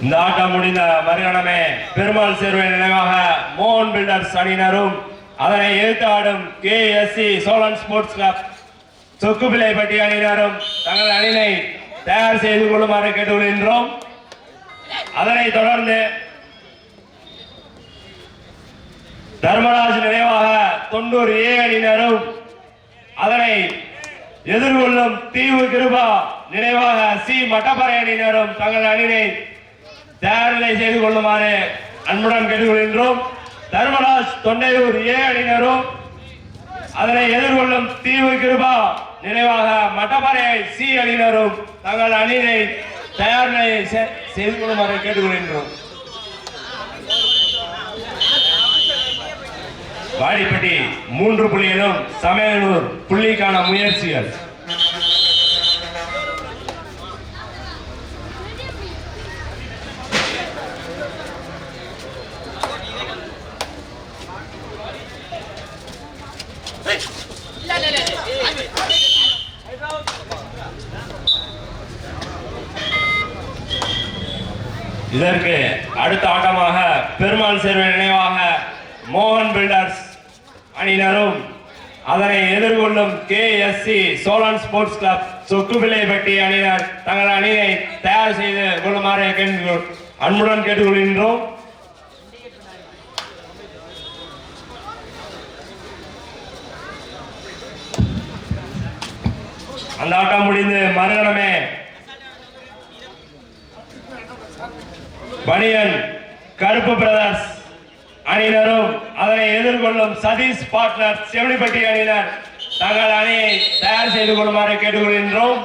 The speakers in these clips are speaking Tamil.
இந்த ஆட்டம் முடிந்த மறுகணமே பெருமாள் சேர்வை நினைவாக மோகன் பில்டர்ஸ் அணியினரும் அதனை எதிர்த்து ஆடும் KSC சோழன் ஸ்போர்ட்ஸ் கிளப் சொக்குப்பிள்ளைப்பட்டி அணியினரும் தங்கள் அணியினை தயார் செய்து கொள்ளுமாறு கேட்டுக்கொள்கின்றோம். அதனைத் தொடர்ந்து தர்மராஜ் நினைவாக 90A அணியினரும் அதனை எதிர்கொள்ளும் தீவு கிருபா நினைவாக C மட்டப்பறை அணியினரும் தங்கள் அணியினை தயார்நிலை செய்து கொள்ளுமாறு அன்புடன் கேட்டுக்கொள்கின்றோம். தர்மராஜ் தொண்டையூர் A அணியினரும் அதனை எதிர்கொள்ளும் தீவு கிருபா நினைவாக மட்டப்பறை C அணியினரும் தங்கள் அணியினை தயார்நிலை செய்து கொள்ளுமாறு கேட்டுக்கொள்கின்றோம். வாடிப்பட்டி 3 புள்ளியிலும் சமையலூர் புள்ளிக்கான முயற்சிகள். இதற்கு அடுத்த ஆட்டமாக பெருமாள் சேர்வை நினைவாக மோகன் பில்டர்ஸ் அணியினரும் அதனை எதிர்கொள்ளும் KSC சோழன் ஸ்போர்ட்ஸ் கிளப் சொக்குப்பிள்ளைப்பட்டி அணியினர் தங்கள் அணியை தயார் செய்து கொள்ளுமாறு அன்புடன் கேட்டுக்கொள்கின்றோம். அந்த ஆட்டம் முடிந்து மறுகணமே பனியன் கருப்பு பிரதர்ஸ் அணியினரும் அதனை எதிர்கொள்ளும் சதீஷ் பார்ட்னர் செவனிப்பட்டி அணியினர் தங்கள் அணியை தயார் செய்து கொள்ளுமாறு கேட்டுக்கொள்கின்றோம்.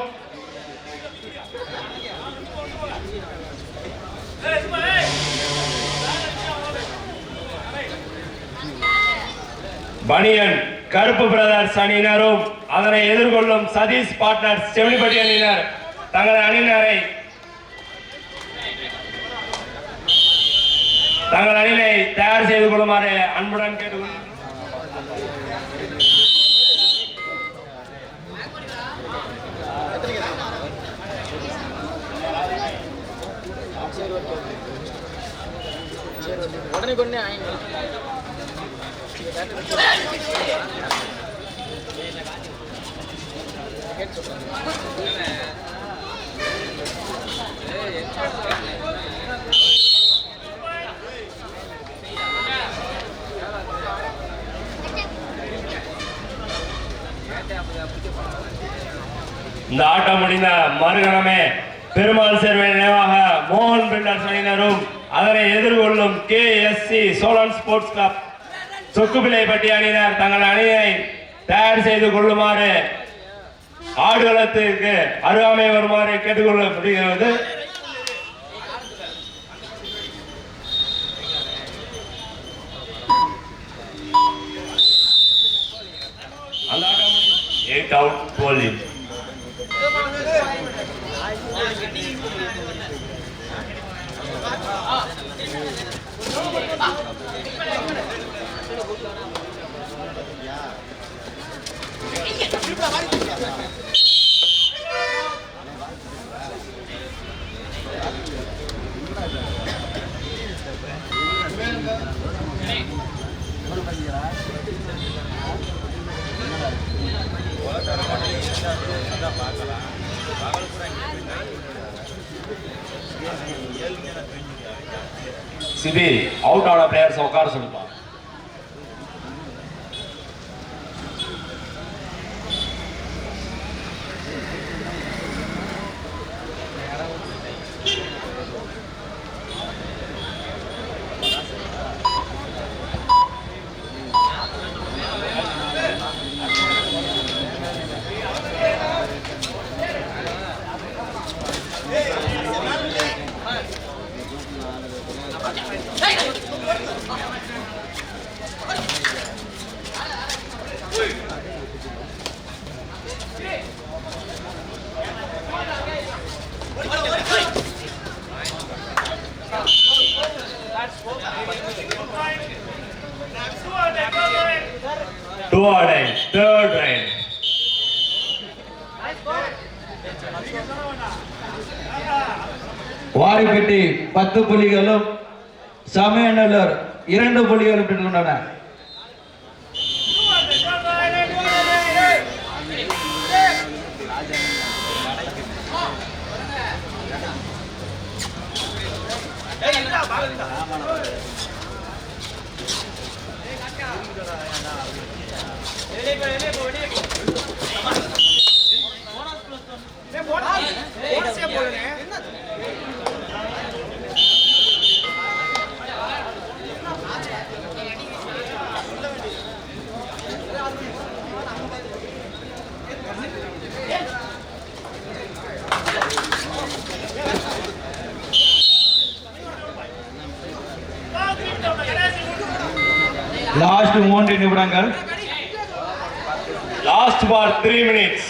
பனியன் கருப்பு பிரதர்ஸ் அணியினரும் அதனை எதிர்கொள்ளும் சதீஷ் பார்ட்னர் செவனிப்பட்டி அணியினர் தங்கள் அணியினரை தங்கள் அணியை தயார் செய்து கொள்ளுமாறு அன்புடன் கேட்டுக்கொள்கிறோம். உடனே கொண்டே இந்த ஆட்டம் முடிந்த மறுகணமே பெருமாள் சேர்வை நினைவாக மோகன் பில்டர்ஸ் அணியினரும் அதனை எதிர்கொள்ளும் KSC சோழன் ஸ்போர்ட்ஸ் கிளப் சொக்குப்பிள்ளைப்பட்டி அணியினர் தங்கள் அணியை தயார் செய்து கொள்ளுமாறு ஆடுகளத்திற்கு அருகாமை வருமாறு கேட்டுக்கொள்ளப்படுகிறது. அந்த ஆட்டம் 8 அவுட் போலிங். சிபி அவுட் ஆன பிளேயர்ஸ் உட்கார சொல்லுப்பா. Third round. வாடிப்பட்டி 10 புள்ளிகளும் சமயநல்லூர் 2 புள்ளிகளும் பெற்றுக்கொண்டன. லாஸ்ட் 3 நிமிடங்கள். Last for 3 minutes.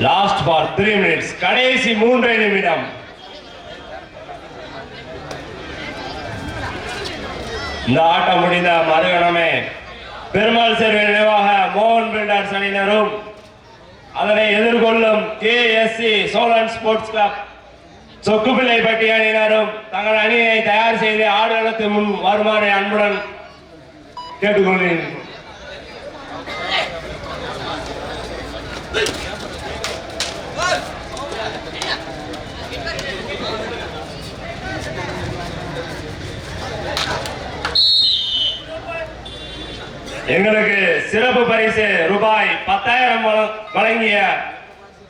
Last for 3 minutes. கடைசி 3 நிமிடம். இந்த ஆட்டம் முடிந்த மறுகணமே பெருமாள் சேர்வை நினைவாக மோகன் பில்டர்ஸ் அணியினரும் அதனை எதிர்கொள்ளும் கேஎஸ்சி சோழன் ஸ்போர்ட்ஸ் கிளப் சொக்குப்பிள்ளைப்பட்டி அணியினரும் தங்கள் அணியை தயார் செய்து ஆடுகளத்து முன் வருமாறு அன்புடன் கேட்டுக்கொள்கிறேன். எங்களுக்கு சிறப்பு பரிசு ரூபாய் 10,000 வழங்கிய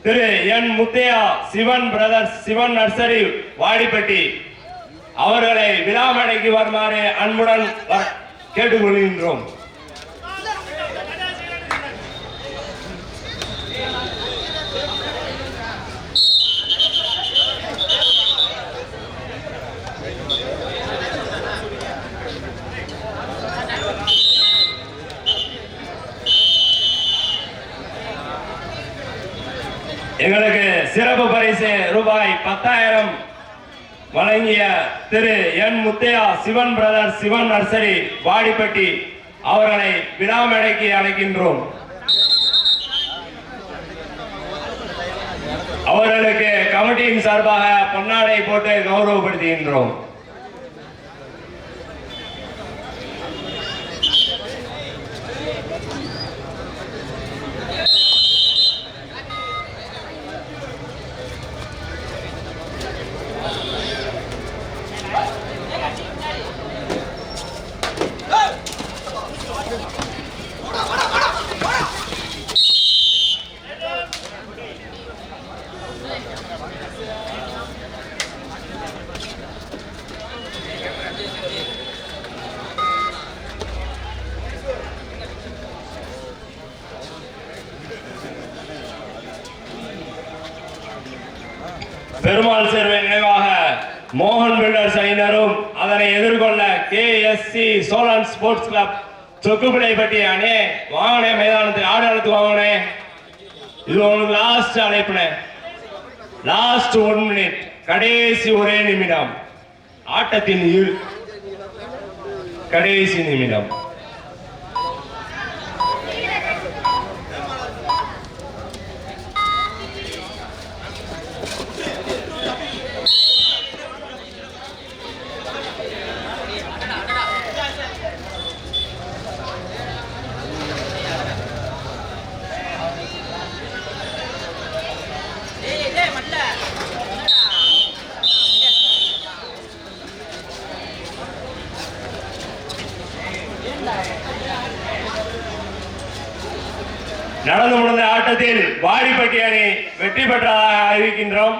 திரு என் முத்தையா சிவன் பிரதர்ஸ் சிவன் நர்சரி வாடிப்பட்டி அவர்களை விழாமடைக்கு வருமாறு அன்புடன் கேட்டுக்கொள்கின்றோம். எங்களுக்கு சிறப்பு பரிசு ரூபாய் 10,000 வழங்கிய திரு என் முத்தையா சிவன் பிரதர்ஸ் சிவன் நர்சரி வாடிப்பட்டி அவர்களை விழாமேடைக்கு அழைக்கின்றோம். அவர்களுக்கு கமிட்டியின் சார்பாக பொன்னாடை போட்டு கௌரவப்படுத்துகின்றோம். பெருமாள் சேர்வை நினைவாக மோகன் பில்டர்ஸ் அணியினரும் அதனை எதிர்கொள்ள கேஎஸ்சி சோழன் ஸ்போர்ட்ஸ் கிளப் சொக்குப்பிள்ளைப்பட்டி அணி வாங்கினே மைதானத்துக்கு ஆடுகளத்துக்கு வாங்கினே. இது உங்களுக்கு லாஸ்ட் அழைப்புனே. Last 1 minute. கடைசி 1 நிமிடம். ஆட்டத்தின் கடைசி நிமிடம். நடந்து முடிந்த ஆட்டத்தில் வாடிப்பட்டி அணி வெற்றி பெற்றதாக அறிவிக்கின்றோம்.